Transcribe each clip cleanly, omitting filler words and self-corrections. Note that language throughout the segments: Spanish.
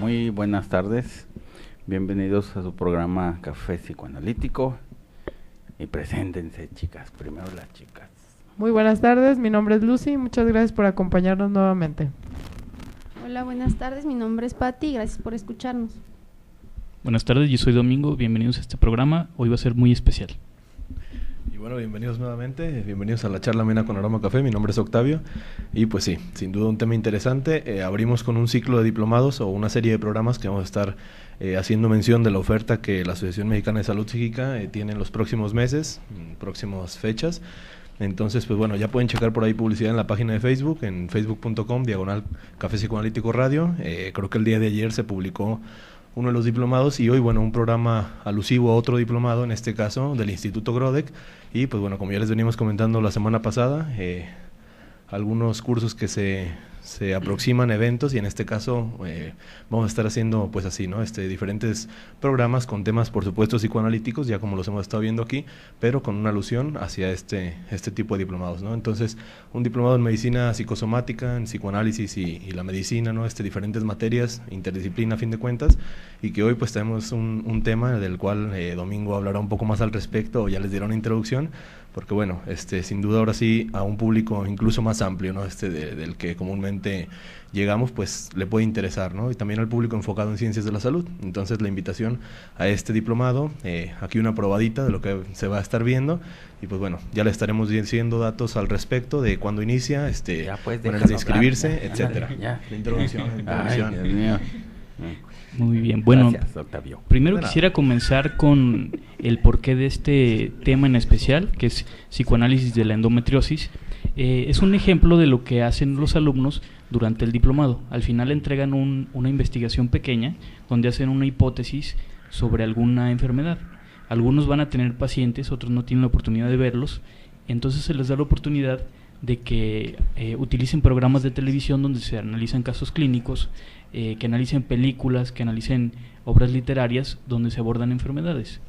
Muy buenas tardes, bienvenidos a su programa Café Psicoanalítico y preséntense, chicas, primero las chicas. Muy buenas tardes, mi nombre es Lucy, muchas gracias por acompañarnos nuevamente. Hola, buenas tardes, mi nombre es Patti, gracias por escucharnos. Buenas tardes, yo soy Domingo, bienvenidos a este programa, hoy va a ser muy especial. Y bueno, bienvenidos nuevamente, bienvenidos a la charla amena con Aroma Café, mi nombre es Octavio y pues sí, sin duda un tema interesante. Abrimos con un ciclo de diplomados o una serie de programas que vamos a estar haciendo mención de la oferta que la Asociación Mexicana de Salud Psíquica tiene en los próximos meses, en próximas fechas. Entonces, pues bueno, ya pueden checar por ahí publicidad en la página de Facebook, en facebook.com/Café Psicoanalítico Radio. Creo que el día de ayer se publicó uno de los diplomados y hoy, bueno, un programa alusivo a otro diplomado, en este caso del Instituto Grodek. Y pues bueno, como ya les venimos comentando la semana pasada, algunos cursos que se aproximan, eventos, y en este caso vamos a estar haciendo pues así, ¿no? Diferentes programas con temas, por supuesto, psicoanalíticos, ya como los hemos estado viendo aquí, pero con una alusión hacia este tipo de diplomados, ¿no? Entonces, un diplomado en medicina psicosomática, en psicoanálisis y la medicina, ¿no? Diferentes materias, interdisciplina a fin de cuentas, y que hoy pues tenemos un tema del cual Domingo hablará un poco más al respecto, o ya les dirá una introducción, porque bueno, sin duda ahora sí a un público incluso más amplio, ¿no? Del que comúnmente llegamos, pues le puede interesar, ¿no? Y también al público enfocado en ciencias de la salud. Entonces la invitación a este diplomado, aquí una probadita de lo que se va a estar viendo, y pues bueno, ya le estaremos diciendo datos al respecto de cuándo inicia, maneras de inscribirse, etcétera. La introducción. Ay, Dios mío. Muy bien, bueno, Gracias, Octavio. primero quisiera comenzar con el porqué de este tema en especial, que es psicoanálisis de la endometriosis. Es un ejemplo de lo que hacen los alumnos durante el diplomado. Al final entregan una investigación pequeña donde hacen una hipótesis sobre alguna enfermedad. Algunos van a tener pacientes, otros no tienen la oportunidad de verlos, entonces se les da la oportunidad de que utilicen programas de televisión donde se analizan casos clínicos, que analicen películas, que analicen obras literarias donde se abordan enfermedades.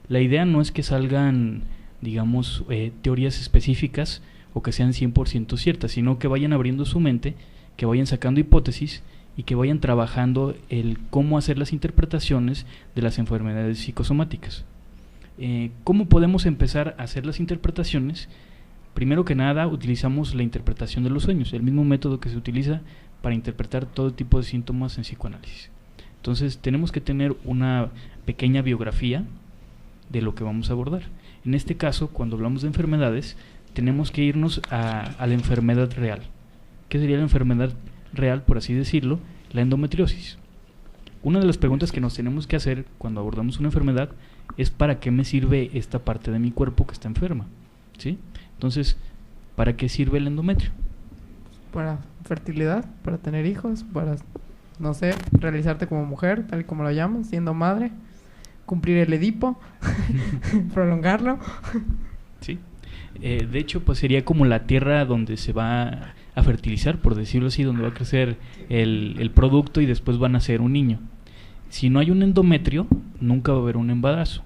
La idea no es que salgan, digamos, teorías específicas o que sean 100% ciertas, sino que vayan abriendo su mente, que vayan sacando hipótesis y que vayan trabajando el cómo hacer las interpretaciones de las enfermedades psicosomáticas. ¿Cómo podemos empezar a hacer las interpretaciones? Primero que nada, utilizamos la interpretación de los sueños, el mismo método que se utiliza para interpretar todo tipo de síntomas en psicoanálisis. Entonces, tenemos que tener una pequeña biografía de lo que vamos a abordar. En este caso, cuando hablamos de enfermedades, tenemos que irnos a la enfermedad real. ¿Qué sería la enfermedad real, por así decirlo? La endometriosis. Una de las preguntas que nos tenemos que hacer cuando abordamos una enfermedad es ¿para qué me sirve esta parte de mi cuerpo que está enferma? ¿Sí? Entonces, ¿para qué sirve el endometrio? Para fertilidad, para tener hijos, para, no sé, realizarte como mujer, tal y como lo llaman, siendo madre, cumplir el Edipo, prolongarlo. Sí. De hecho, pues sería como la tierra donde se va a fertilizar, por decirlo así, donde va a crecer el producto y después va a nacer un niño. Si no hay un endometrio, nunca va a haber un embarazo.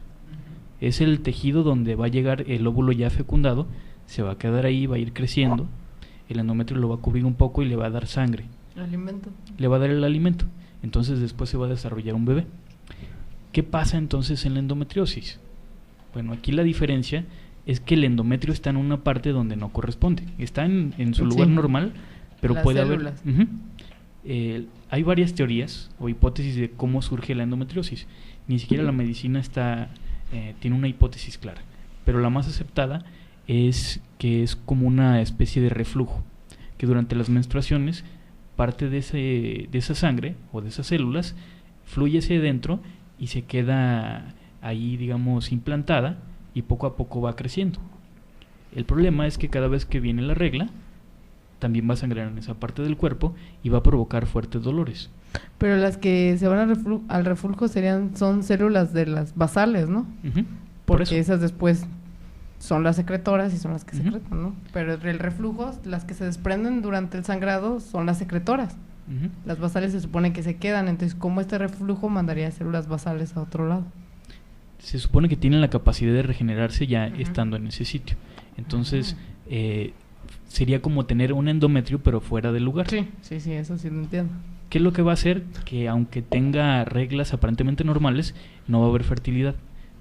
Es el tejido donde va a llegar el óvulo ya fecundado, se va a quedar ahí, va a ir creciendo, el endometrio lo va a cubrir un poco y le va a dar sangre. Alimento. Le va a dar el alimento. Entonces después se va a desarrollar un bebé. ¿Qué pasa entonces en la endometriosis? Bueno, aquí la diferencia es que el endometrio está en una parte donde no corresponde. Está en su lugar normal, pero las puede células. haber... hay varias teorías o hipótesis de cómo surge la endometriosis. Ni siquiera la medicina tiene una hipótesis clara. Pero la más aceptada es que es como una especie de reflujo, que durante las menstruaciones parte de esa sangre o de esas células fluye hacia adentro y se queda ahí, digamos, implantada y poco a poco va creciendo. El problema es que cada vez que viene la regla también va a sangrar en esa parte del cuerpo y va a provocar fuertes dolores. Pero las que se van al reflujo son células de las basales, ¿no? Porque esas después son las secretoras y son las que secretan, ¿no? Pero el reflujo, las que se desprenden durante el sangrado son las secretoras. Las basales se supone que se quedan, entonces ¿cómo este reflujo mandaría células basales a otro lado? Se supone que tienen la capacidad de regenerarse ya estando en ese sitio. Entonces, sería como tener un endometrio pero fuera del lugar. Sí, eso sí lo entiendo. ¿Qué es lo que va a hacer? Que aunque tenga reglas aparentemente normales, no va a haber fertilidad,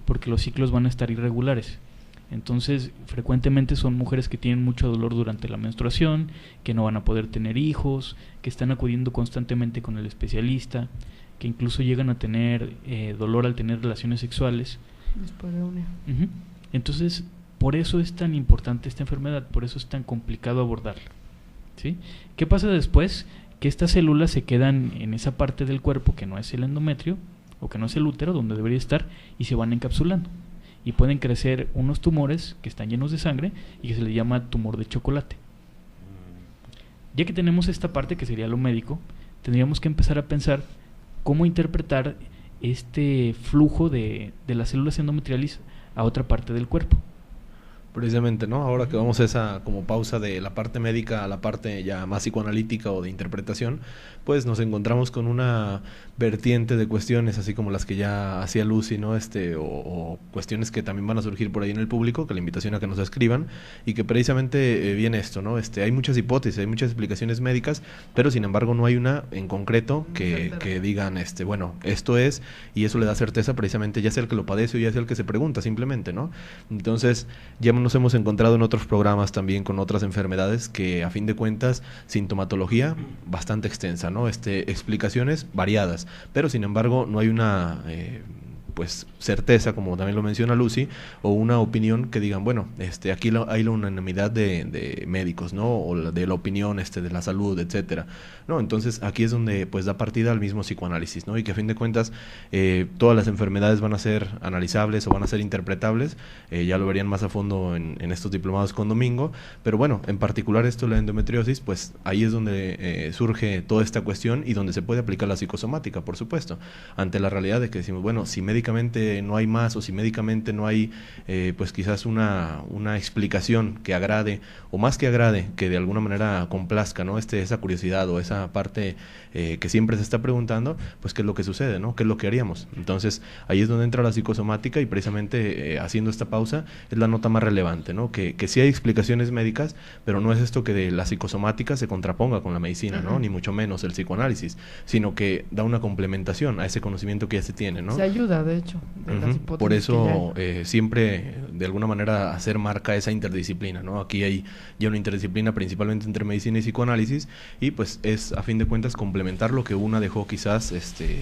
porque los ciclos van a estar irregulares. Entonces, frecuentemente son mujeres que tienen mucho dolor durante la menstruación, que no van a poder tener hijos, que están acudiendo constantemente con el especialista, que incluso llegan a tener dolor al tener relaciones sexuales. Dispareunia. Entonces, por eso es tan importante esta enfermedad, por eso es tan complicado abordarla, ¿sí? ¿Qué pasa después? Que estas células se quedan en esa parte del cuerpo que no es el endometrio, o que no es el útero, donde debería estar, y se van encapsulando. Y pueden crecer unos tumores que están llenos de sangre y que se les llama tumor de chocolate. Ya que tenemos esta parte que sería lo médico, tendríamos que empezar a pensar cómo interpretar este flujo de las células endometriales a otra parte del cuerpo. Precisamente, ¿no? Ahora que vamos a esa como pausa de la parte médica a la parte ya más psicoanalítica o de interpretación, pues nos encontramos con una vertiente de cuestiones así como las que ya hacía Lucy, ¿no? O cuestiones que también van a surgir por ahí en el público, que la invitación a que nos escriban, y que precisamente viene esto, ¿no? Hay muchas hipótesis, hay muchas explicaciones médicas, pero sin embargo no hay una en concreto que digan, bueno, esto es, y eso le da certeza precisamente ya sea el que lo padece o ya sea el que se pregunta simplemente, ¿no? Entonces, ya nos hemos encontrado en otros programas también con otras enfermedades que a fin de cuentas sintomatología bastante extensa, ¿no? Explicaciones variadas, pero sin embargo no hay una pues certeza, como también lo menciona Lucy, o una opinión que digan, bueno, aquí hay la unanimidad de médicos, ¿no? O de la opinión de la salud, etcétera. No, entonces aquí es donde pues da partida al mismo psicoanálisis, ¿no? Y que a fin de cuentas todas las enfermedades van a ser analizables o van a ser interpretables, ya lo verían más a fondo en estos diplomados con Domingo, pero bueno, en particular esto, la endometriosis, pues ahí es donde surge toda esta cuestión y donde se puede aplicar la psicosomática, por supuesto, ante la realidad de que decimos, bueno, si médicamente no hay más, o si médicamente no hay pues quizás una explicación que agrade, o más que agrade, que de alguna manera complazca, ¿no? Esa curiosidad o esa parte que siempre se está preguntando, pues qué es lo que sucede, ¿no? ¿Qué es lo que haríamos? Entonces ahí es donde entra la psicosomática, y precisamente haciendo esta pausa es la nota más relevante, ¿no? Que sí hay explicaciones médicas, pero no es esto que de la psicosomática se contraponga con la medicina, ¿no? Ni mucho menos el psicoanálisis, sino que da una complementación a ese conocimiento que ya se tiene, ¿no? Se ayuda, de hecho, de las hipótesis. Por eso siempre de alguna manera hacer marca esa interdisciplina, ¿no? Aquí hay ya una interdisciplina principalmente entre medicina y psicoanálisis, y pues es a fin de cuentas complementar lo que una dejó quizás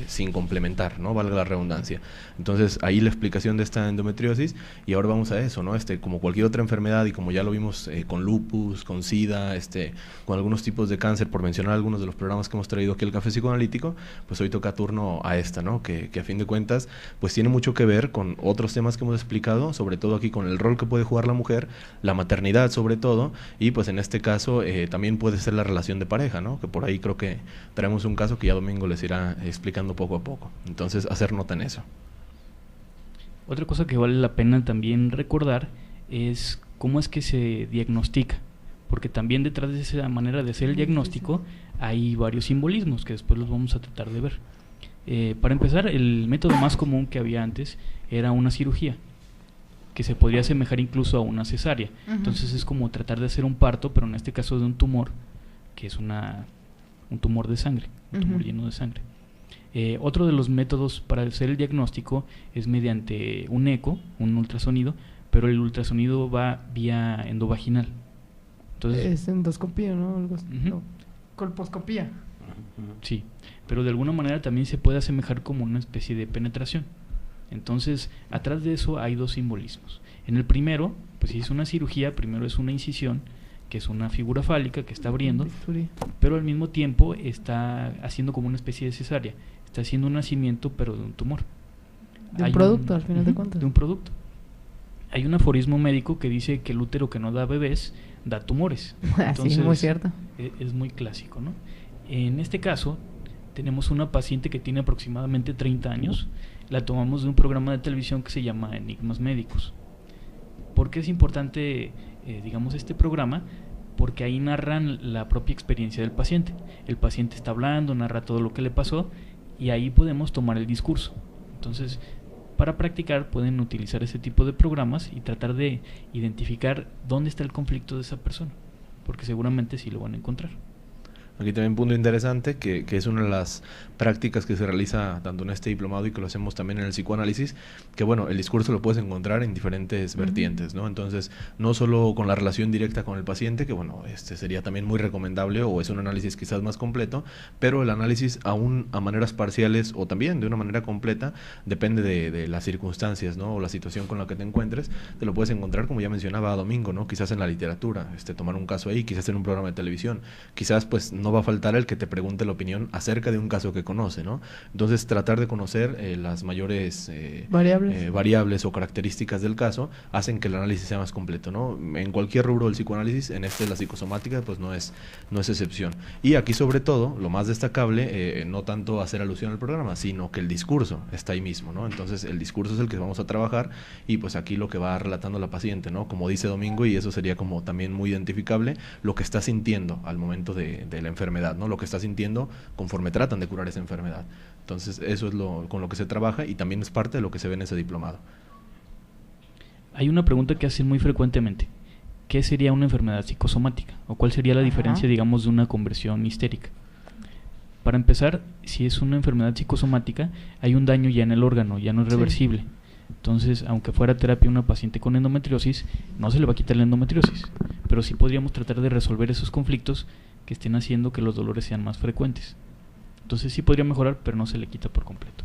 sin complementar, ¿no? Valga la redundancia. Entonces ahí la explicación de esta endometriosis, y ahora vamos a eso, ¿no? Como cualquier otra enfermedad, y como ya lo vimos con lupus, con SIDA, con algunos tipos de cáncer, por mencionar algunos de los programas que hemos traído aquí al Café Psicoanalítico, pues hoy toca turno a esta, ¿no? Que a fin de cuentas pues tiene mucho que ver con otros temas que hemos explicado, sobre todo aquí con el rol que puede jugar la mujer, la maternidad sobre todo, y pues en este caso también puede ser la relación de pareja, ¿no? Que por ahí creo que traemos un caso que ya Domingo les irá explicando poco a poco. Entonces, hacer nota en eso. Otra cosa que vale la pena también recordar es cómo es que se diagnostica, porque también detrás de esa manera de hacer el diagnóstico hay varios simbolismos que después los vamos a tratar de ver. Para empezar, el método más común que había antes era una cirugía, que se podría asemejar incluso a una cesárea. Entonces es como tratar de hacer un parto, pero en este caso de un tumor, que es un tumor de sangre, un tumor lleno de sangre. Otro de los métodos para hacer el diagnóstico es mediante un eco, un ultrasonido, pero el ultrasonido va vía endovaginal. Entonces, es endoscopía, ¿no? Algo así. No. Colposcopía. Sí, pero de alguna manera también se puede asemejar como una especie de penetración. Entonces, atrás de eso hay dos simbolismos. En el primero, pues si es una cirugía, primero es una incisión, que es una figura fálica que está abriendo, pero al mismo tiempo está haciendo como una especie de cesárea. Está haciendo un nacimiento, pero de un tumor. De un producto, al final de cuentas. De un producto. Hay un aforismo médico que dice que el útero que no da bebés da tumores. Entonces, sí, muy cierto. Es muy clásico, ¿no? En este caso, tenemos una paciente que tiene aproximadamente 30 años. La tomamos de un programa de televisión que se llama Enigmas Médicos. ¿Por qué es importante, digamos, este programa? Porque ahí narran la propia experiencia del paciente. El paciente está hablando, narra todo lo que le pasó, y ahí podemos tomar el discurso. Entonces, para practicar pueden utilizar ese tipo de programas y tratar de identificar dónde está el conflicto de esa persona, porque seguramente sí lo van a encontrar. Aquí también un punto interesante, que es una de las prácticas que se realiza tanto en este diplomado y que lo hacemos también en el psicoanálisis, que bueno, el discurso lo puedes encontrar en diferentes vertientes, ¿no? Entonces, no solo con la relación directa con el paciente, que bueno, sería también muy recomendable o es un análisis quizás más completo, pero el análisis aún a maneras parciales o también de una manera completa, depende de las circunstancias, ¿no? O la situación con la que te encuentres, te lo puedes encontrar, como ya mencionaba Domingo, ¿no? Quizás en la literatura, tomar un caso ahí, quizás en un programa de televisión, quizás pues no va a faltar el que te pregunte la opinión acerca de un caso que conoce, ¿no? Entonces tratar de conocer las mayores variables o características del caso hacen que el análisis sea más completo, ¿no? En cualquier rubro del psicoanálisis, en la psicosomática, pues no es excepción. Y aquí sobre todo, lo más destacable, no tanto hacer alusión al programa, sino que el discurso está ahí mismo, ¿no? Entonces el discurso es el que vamos a trabajar y pues aquí lo que va relatando la paciente, ¿no? Como dice Domingo, y eso sería como también muy identificable, lo que está sintiendo al momento de la enfermedad, ¿no? Lo que está sintiendo conforme tratan de curar esa enfermedad. Entonces eso es con lo que se trabaja y también es parte de lo que se ve en ese diplomado. Hay una pregunta que hacen muy frecuentemente. ¿Qué sería una enfermedad psicosomática? ¿O cuál sería la diferencia, digamos, de una conversión histérica? Para empezar, si es una enfermedad psicosomática, hay un daño ya en el órgano, ya no es reversible. Sí. Entonces, aunque fuera terapia una paciente con endometriosis, no se le va a quitar la endometriosis, pero sí podríamos tratar de resolver esos conflictos que estén haciendo que los dolores sean más frecuentes. Entonces sí podría mejorar, pero no se le quita por completo.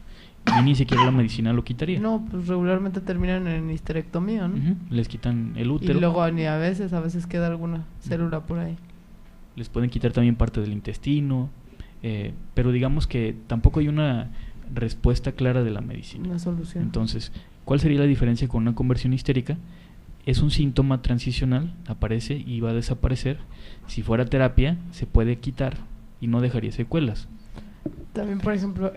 Y ni siquiera la medicina lo quitaría. No, pues regularmente terminan en histerectomía, ¿no? Les quitan el útero. Y luego ni a veces queda alguna célula por ahí. Les pueden quitar también parte del intestino, pero digamos que tampoco hay una respuesta clara de la medicina. Una solución. Entonces, ¿cuál sería la diferencia con una conversión histérica? Es un síntoma transicional, aparece y va a desaparecer. Si fuera terapia, se puede quitar y no dejaría secuelas. También, por ejemplo,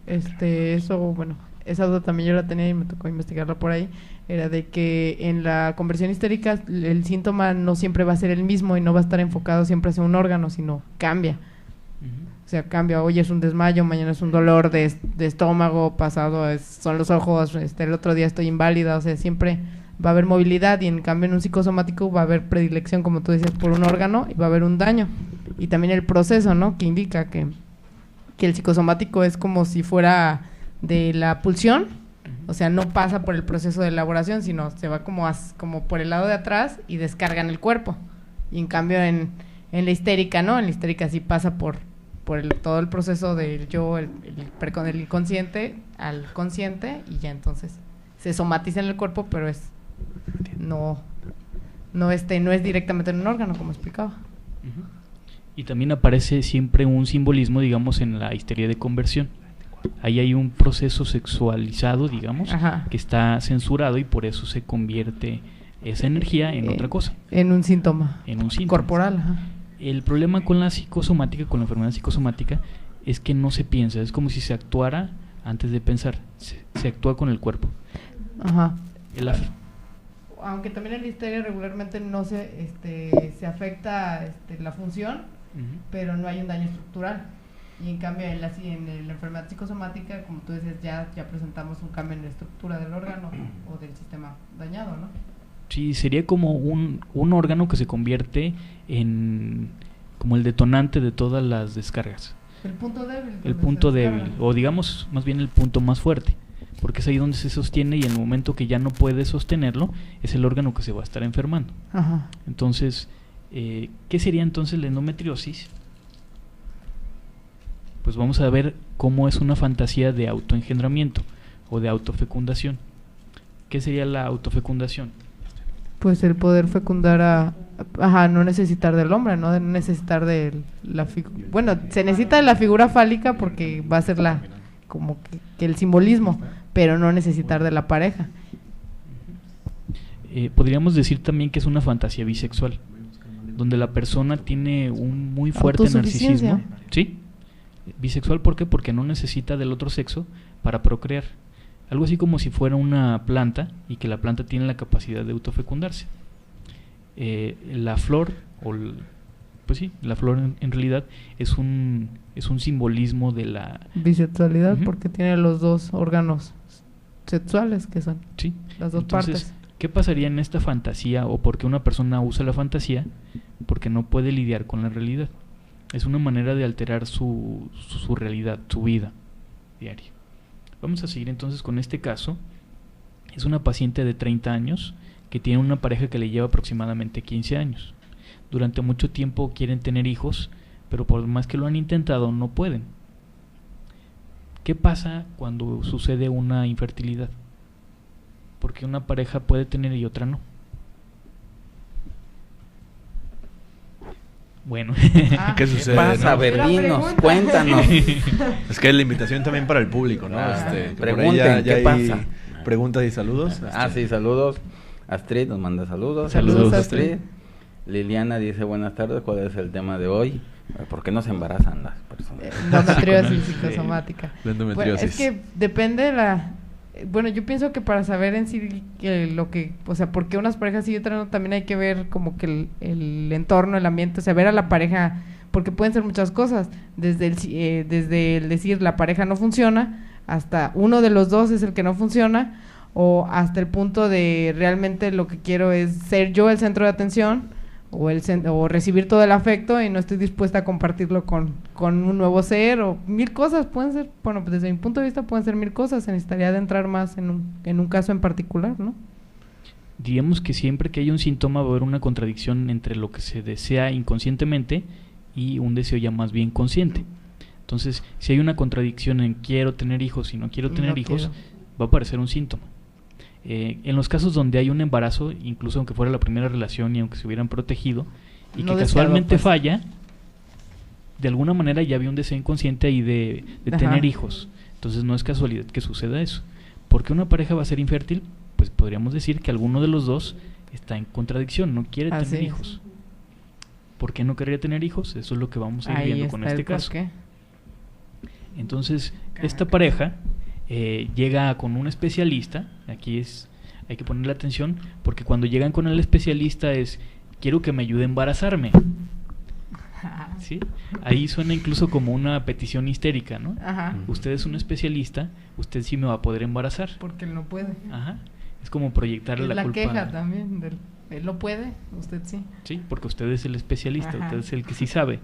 eso, bueno, esa duda también yo la tenía y me tocó investigarla por ahí, era de que en la conversión histérica el síntoma no siempre va a ser el mismo y no va a estar enfocado siempre hacia un órgano, sino cambia. O sea, cambia, hoy es un desmayo, mañana es un dolor de estómago, pasado son los ojos, el otro día estoy inválida, o sea, siempre va a haber movilidad y en cambio en un psicosomático va a haber predilección, como tú decías, por un órgano y va a haber un daño. Y también el proceso, ¿no? Que indica que el psicosomático es como si fuera de la pulsión, o sea, no pasa por el proceso de elaboración, sino se va como por el lado de atrás y descarga en el cuerpo. Y en cambio en la histérica, ¿no? En la histérica sí pasa por todo el proceso del yo, el inconsciente al consciente, y ya entonces se somatiza en el cuerpo, pero no es directamente en un órgano, como explicaba. Y también aparece siempre un simbolismo, digamos, en la histeria de conversión. Ahí hay un proceso sexualizado, digamos, que está censurado y por eso se convierte esa energía en otra cosa. En un síntoma. Corporal. Ajá. El problema con la psicosomática, con la enfermedad psicosomática, es que no se piensa. Es como si se actuara antes de pensar. Se actúa con el cuerpo. Ajá. Aunque también en la histeria regularmente no se afecta la función, pero no hay un daño estructural. Y en cambio en la enfermedad psicosomática, como tú dices, ya presentamos un cambio en la estructura del órgano o del sistema dañado, ¿no? Sí, sería como un órgano que se convierte en como el detonante de todas las descargas. El punto débil. El punto débil, o digamos más bien el punto más fuerte, porque es ahí donde se sostiene y en el momento que ya no puede sostenerlo, es el órgano que se va a estar enfermando. Ajá. Entonces, ¿qué sería entonces la endometriosis? Pues vamos a ver cómo es una fantasía de autoengendramiento o de autofecundación. ¿Qué sería la autofecundación? Pues el poder fecundar no necesitar del hombre, no necesitar de la figura. Bueno, se necesita de la figura fálica porque va a ser como que el simbolismo, pero no necesitar de la pareja. Podríamos decir también que es una fantasía bisexual, donde la persona tiene un muy fuerte narcisismo. ¿Sí? Bisexual, ¿por qué? Porque no necesita del otro sexo para procrear. Algo así como si fuera una planta y que la planta tiene la capacidad de autofecundarse. La flor, pues sí, la flor en realidad es un simbolismo de la bisexualidad, porque tiene los dos órganos sexuales que son las dos partes. ¿Qué pasaría en esta fantasía o por qué una persona usa la fantasía? Porque no puede lidiar con la realidad. Es una manera de alterar su realidad, su vida diaria. Vamos a seguir entonces con este caso. Es una paciente de 30 años que tiene una pareja que le lleva aproximadamente 15 años. Durante mucho tiempo quieren tener hijos, pero por más que lo han intentado, no pueden. ¿Qué pasa cuando sucede una infertilidad? Porque una pareja puede tener y otra no. Bueno, ¿qué sucede? ¿Qué pasa? ¿No? Berlinos, cuéntanos. Es que es la invitación también para el público, ¿no? Pregunten, ¿qué pasa? Preguntas y saludos. Sí, saludos. Astrid nos manda saludos. Saludos, Astrid. Liliana dice, buenas tardes, ¿cuál es el tema de hoy? ¿Por qué no se embarazan las personas? Endometriosis psicosomática. La endometriosis. Bueno, es que depende de la... Bueno, yo pienso que para saber en sí lo que... O sea, por qué unas parejas sí y otras no, también hay que ver como que el entorno, el ambiente, o sea, ver a la pareja, porque pueden ser muchas cosas, desde el decir la pareja no funciona, hasta uno de los dos es el que no funciona, o hasta el punto de realmente lo que quiero es ser yo el centro de atención, o recibir todo el afecto y no estoy dispuesta a compartirlo con un nuevo ser, o mil cosas pueden ser, bueno, desde mi punto de vista pueden ser mil cosas, se necesitaría de entrar más en un caso en particular, ¿no? Diríamos que siempre que hay un síntoma va a haber una contradicción entre lo que se desea inconscientemente y un deseo ya más bien consciente. Entonces, si hay una contradicción en quiero tener hijos y no quiero tener hijos, va a aparecer un síntoma. En los casos donde hay un embarazo, incluso aunque fuera la primera relación y aunque se hubieran protegido, y no que casualmente falla, de alguna manera ya había un deseo inconsciente ahí de tener hijos. Entonces no es casualidad que suceda eso. ¿Por qué una pareja va a ser infértil? Pues podríamos decir que alguno de los dos está en contradicción, no quiere tener hijos. ¿Por qué no querría tener hijos? Eso es lo que vamos a ir viendo con este caso. Entonces, esta pareja llega con un especialista. Aquí hay que ponerle atención, porque cuando llegan con el especialista es, quiero que me ayude a embarazarme. ¿Sí? Ahí suena incluso como una petición histérica, ¿no? Ajá. Usted es un especialista, usted sí me va a poder embarazar. Porque él no puede. Ajá. Es como proyectarle la culpa. Es la queja también, él no puede, usted sí. Sí, porque usted es el especialista, usted es el que sí sabe.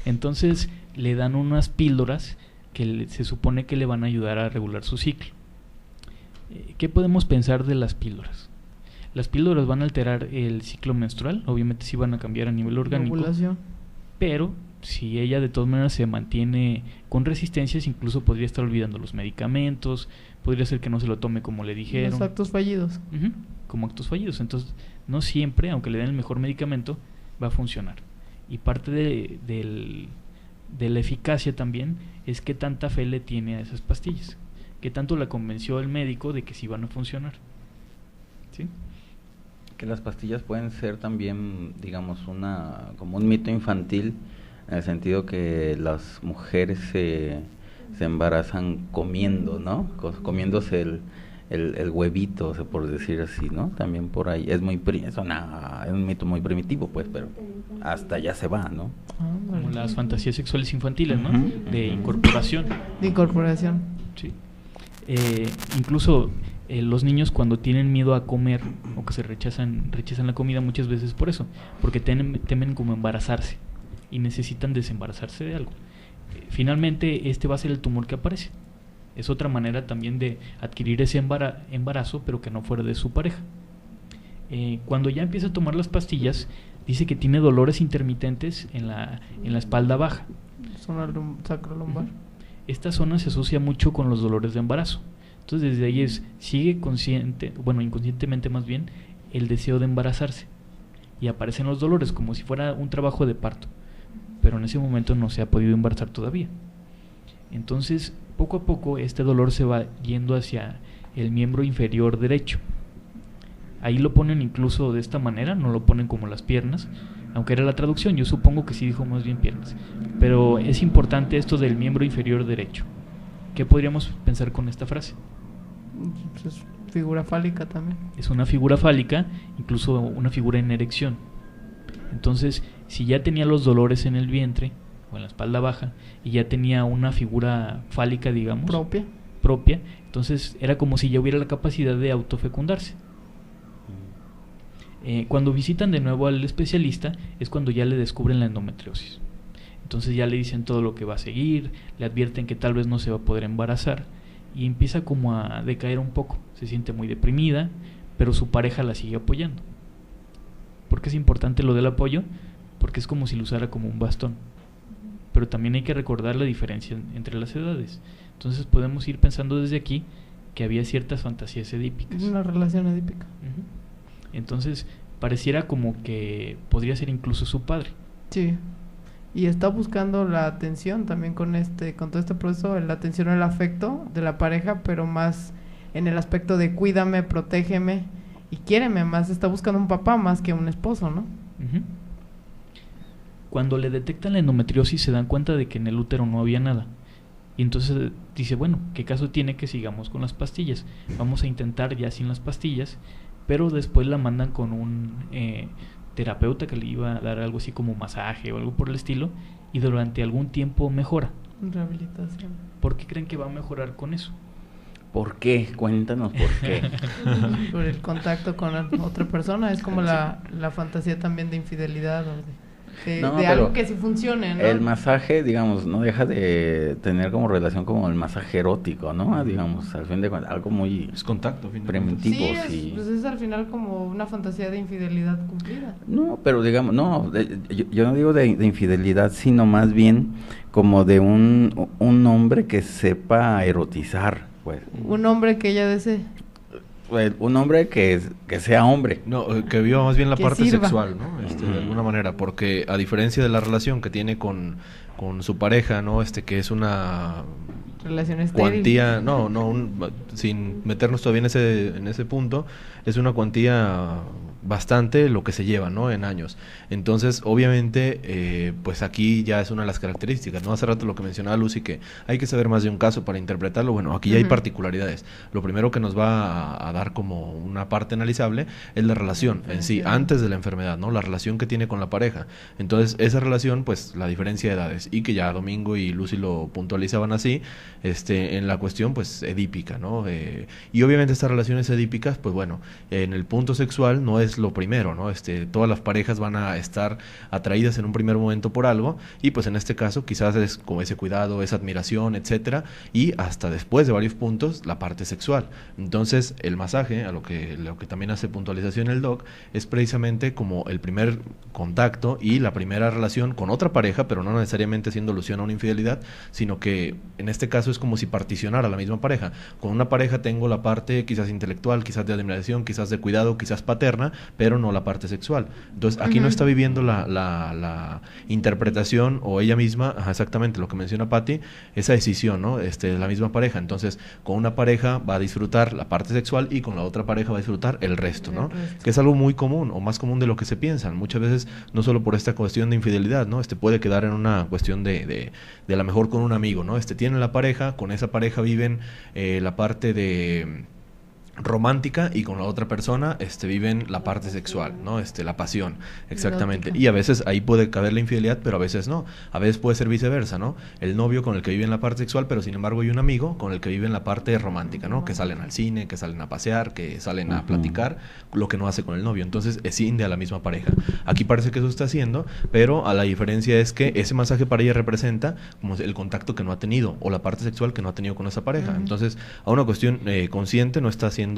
Entonces le dan unas píldoras que se supone que le van a ayudar a regular su ciclo. ¿Qué podemos pensar de las píldoras? Las píldoras van a alterar el ciclo menstrual, obviamente sí van a cambiar a nivel orgánico. Ovulación. Pero si ella de todas maneras se mantiene con resistencias, incluso podría estar olvidando los medicamentos, podría ser que no se lo tome como le dijeron. Los actos fallidos. Como actos fallidos. Entonces, no siempre, aunque le den el mejor medicamento, va a funcionar. Y parte de la eficacia también es qué tanta fe le tiene a esas pastillas, qué tanto la convenció el médico de que sí van a funcionar. ¿Sí? Que las pastillas pueden ser también, digamos, como un mito infantil, en el sentido que las mujeres se embarazan comiendo, ¿no? Comiéndose el huevito, por decir así, ¿no? También por ahí es un mito muy primitivo, pues, pero hasta allá se va, ¿no? Como las fantasías sexuales infantiles, ¿no? De incorporación. Sí. Incluso los niños cuando tienen miedo a comer o que rechazan la comida muchas veces por eso, porque temen como embarazarse y necesitan desembarazarse de algo. Finalmente este va a ser el tumor que aparece. Es otra manera también de adquirir ese embarazo, pero que no fuera de su pareja. Cuando ya empieza a tomar las pastillas, dice que tiene dolores intermitentes en la espalda baja. Zona sacrolumbar. Esta zona se asocia mucho con los dolores de embarazo. Entonces desde ahí sigue inconscientemente más bien, el deseo de embarazarse. Y aparecen los dolores como si fuera un trabajo de parto. Pero en ese momento no se ha podido embarazar todavía. Entonces, poco a poco este dolor se va yendo hacia el miembro inferior derecho. Ahí lo ponen incluso de esta manera, no lo ponen como las piernas, aunque era la traducción, yo supongo que sí dijo más bien piernas. Pero es importante esto del miembro inferior derecho. ¿Qué podríamos pensar con esta frase? Es figura fálica también. Es una figura fálica, incluso una figura en erección. Entonces, si ya tenía los dolores en el vientre o en la espalda baja y ya tenía una figura fálica, digamos, propia, entonces era como si ya hubiera la capacidad de autofecundarse. Cuando visitan de nuevo al especialista es cuando ya le descubren la endometriosis. Entonces ya le dicen todo lo que va a seguir, le advierten que tal vez no se va a poder embarazar y empieza como a decaer un poco, se siente muy deprimida, pero su pareja la sigue apoyando. ¿Por qué es importante lo del apoyo? Porque es como si lo usara como un bastón. Pero también hay que recordar la diferencia entre las edades. Entonces podemos ir pensando desde aquí que había ciertas fantasías edípicas. Una relación edípica. Entonces pareciera como que podría ser incluso su padre. Sí. Y está buscando la atención también con todo este proceso, la atención, el afecto de la pareja, pero más en el aspecto de cuídame, protégeme y quiéreme, más está buscando un papá más que un esposo, ¿no? Cuando le detectan la endometriosis se dan cuenta de que en el útero no había nada. Y entonces dice, bueno, ¿qué caso tiene que sigamos con las pastillas? Vamos a intentar ya sin las pastillas, pero después la mandan con un terapeuta que le iba a dar algo así como masaje o algo por el estilo, y durante algún tiempo mejora. Rehabilitación. ¿Por qué creen que va a mejorar con eso? ¿Por qué? Cuéntanos por qué. Por el contacto con otra persona, es como la fantasía también de infidelidad o de algo que sí funcione, ¿no? El masaje, digamos, no deja de tener como relación como el masaje erótico, ¿no? Digamos, al fin de cuentas, algo muy... Es contacto, primitivo, sí. Pues es al final como una fantasía de infidelidad cumplida. No, pero digamos, no, yo no digo de infidelidad, sino más bien como de un hombre que sepa erotizar, pues. Un hombre que ella desee. Un hombre que sea hombre. No, que viva más bien la que parte sirva. sexual, ¿no? De alguna manera, porque a diferencia de la relación que tiene con su pareja, ¿no? Que es una relación estéril. Cuantía, sin meternos todavía en ese punto, es una cuantía bastante lo que se lleva, ¿no? En años. Entonces, obviamente, pues aquí ya es una de las características, ¿no? Hace rato lo que mencionaba Lucy, que hay que saber más de un caso para interpretarlo. Bueno, aquí ya hay particularidades. Lo primero que nos va a dar como una parte analizable es la relación en sí, antes de la enfermedad, ¿no? La relación que tiene con la pareja. Entonces, esa relación, pues, la diferencia de edades, y que ya Domingo y Lucy lo puntualizaban así, en la cuestión, pues, edípica, ¿no? Y obviamente estas relaciones edípicas, pues, bueno, en el punto sexual no es lo primero, ¿no? Todas las parejas van a estar atraídas en un primer momento por algo, y pues en este caso quizás es como ese cuidado, esa admiración, etcétera, y hasta después de varios puntos la parte sexual. Entonces el masaje, a lo que también hace puntualización el doc, es precisamente como el primer contacto y la primera relación con otra pareja, pero no necesariamente haciendo alusión a una infidelidad, sino que en este caso es como si particionara la misma pareja. Con una pareja tengo la parte quizás intelectual, quizás de admiración, quizás de cuidado, quizás paterna, pero no la parte sexual. Entonces aquí no está viviendo la interpretación, o ella misma, exactamente lo que menciona Patti, esa decisión, ¿no? De la misma pareja. Entonces con una pareja va a disfrutar la parte sexual y con la otra pareja va a disfrutar el resto, ¿no? Que es algo muy común, o más común de lo que se piensan. Muchas veces, no solo por esta cuestión de infidelidad, ¿no? Puede quedar en una cuestión de la mejor con un amigo, ¿no? Tienen la pareja, con esa pareja viven la parte de romántica, y con la otra persona viven la parte sexual, ¿no? La pasión, exactamente. Y a veces ahí puede caber la infidelidad, pero a veces no. A veces puede ser viceversa, ¿no? El novio con el que vive en la parte sexual, pero sin embargo hay un amigo con el que vive en la parte romántica, ¿no? Que salen al cine, que salen a pasear, que salen a platicar, lo que no hace con el novio. Entonces escinde a la misma pareja. Aquí parece que eso está haciendo, pero a la diferencia es que ese masaje para ella representa como el contacto que no ha tenido, o la parte sexual que no ha tenido con esa pareja. Entonces, a una cuestión consciente, no está haciendo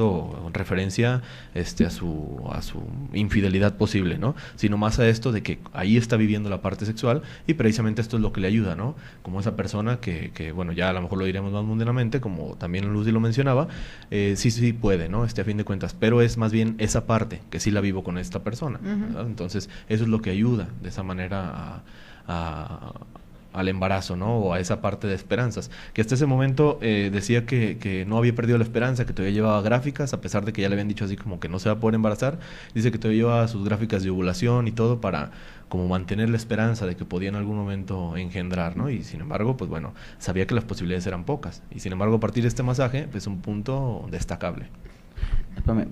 referencia a su infidelidad posible, ¿no? Sino más a esto de que ahí está viviendo la parte sexual, y precisamente esto es lo que le ayuda, ¿no? Como esa persona que bueno, ya a lo mejor lo diremos más mundanamente, como también Lucy lo mencionaba, sí puede, ¿no? A fin de cuentas, pero es más bien esa parte que sí la vivo con esta persona, ¿verdad? Entonces eso es lo que ayuda de esa manera al embarazo, ¿no? O a esa parte de esperanzas, que hasta ese momento decía que no había perdido la esperanza, que todavía llevaba gráficas, a pesar de que ya le habían dicho así como que no se va a poder embarazar. Dice que todavía llevaba sus gráficas de ovulación y todo para como mantener la esperanza de que podía en algún momento engendrar, ¿no? Y sin embargo, pues bueno, sabía que las posibilidades eran pocas, y sin embargo a partir de este masaje, pues un punto destacable.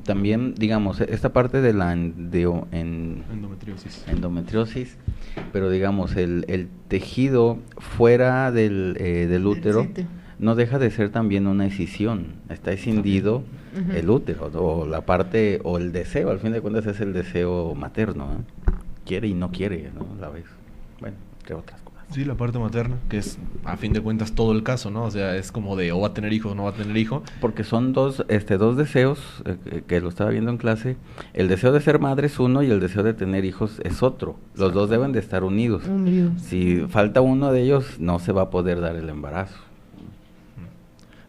También, digamos, esta parte de la endometriosis, pero digamos, el tejido fuera del útero no deja de ser también una escisión. Está escindido el útero, o la parte, o el deseo, al fin de cuentas es el deseo materno, ¿eh? Quiere y no quiere, ¿no? La vez. Bueno, entre otras cosas. Sí, la parte materna, que es a fin de cuentas todo el caso, ¿no? O sea, es como de o va a tener hijo o no va a tener hijo. Porque son dos deseos, que lo estaba viendo en clase. El deseo de ser madre es uno y el deseo de tener hijos es otro. Los dos deben de estar unidos. Si falta uno de ellos, no se va a poder dar el embarazo.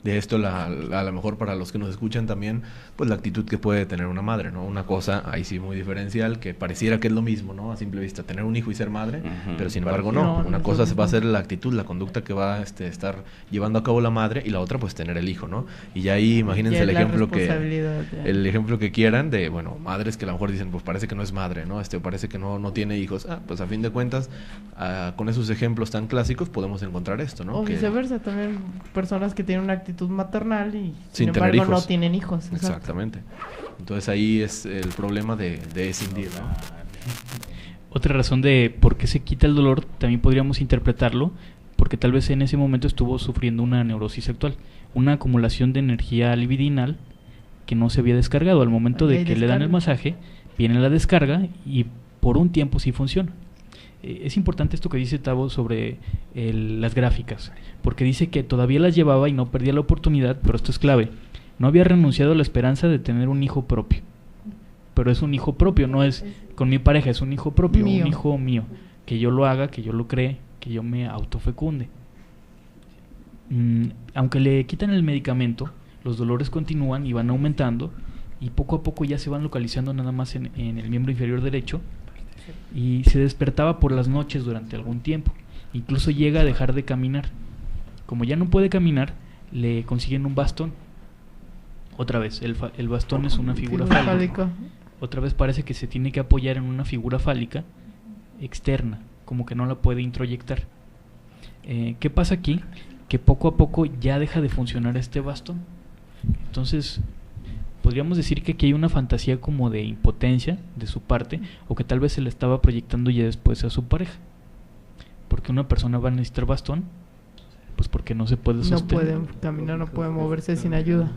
De esto, a lo mejor para los que nos escuchan también, pues la actitud que puede tener una madre, ¿no? Una cosa, ahí sí muy diferencial, que pareciera que es lo mismo, ¿no? A simple vista, tener un hijo y ser madre, pero sin embargo no. Una cosa va a ser la actitud, la conducta que va a estar llevando a cabo la madre, y la otra, pues tener el hijo, ¿no? Y ya ahí, imagínense el ejemplo que quieran de, bueno, madres que a lo mejor dicen, pues parece que no es madre, ¿no? Parece que no tiene hijos. Pues a fin de cuentas, con esos ejemplos tan clásicos podemos encontrar esto, ¿no? O viceversa, también personas que tienen una actitud maternal y sin embargo tener hijos. No tienen hijos. Exactamente. Entonces ahí es el problema de escindir, ¿no? Otra razón de por qué se quita el dolor también podríamos interpretarlo porque tal vez en ese momento estuvo sufriendo una neurosis sexual, una acumulación de energía libidinal que no se había descargado. Al momento de que le dan el masaje, viene la descarga y por un tiempo sí funciona. Es importante esto que dice Tavo sobre las gráficas, porque dice que todavía las llevaba y no perdía la oportunidad, pero esto es clave. No había renunciado a la esperanza de tener un hijo propio, pero es un hijo propio, no es con mi pareja, es un hijo propio, un hijo mío, que yo lo haga, que yo lo cree, que yo me autofecunde. Aunque le quitan el medicamento, los dolores continúan y van aumentando, y poco a poco ya se van localizando nada más en el miembro inferior derecho, y se despertaba por las noches durante algún tiempo, incluso llega a dejar de caminar. Como ya no puede caminar, le consiguen un bastón. Otra vez, el bastón es una figura fálica. Otra vez parece que se tiene que apoyar en una figura fálica externa, como que no la puede introyectar. ¿Qué pasa aquí? Que poco a poco ya deja de funcionar este bastón. Entonces podríamos decir que aquí hay una fantasía como de impotencia de su parte, o que tal vez se le estaba proyectando ya después a su pareja. Porque una persona va a necesitar bastón, pues porque no se puede sostener. No puede caminar, no puede moverse sin ayuda.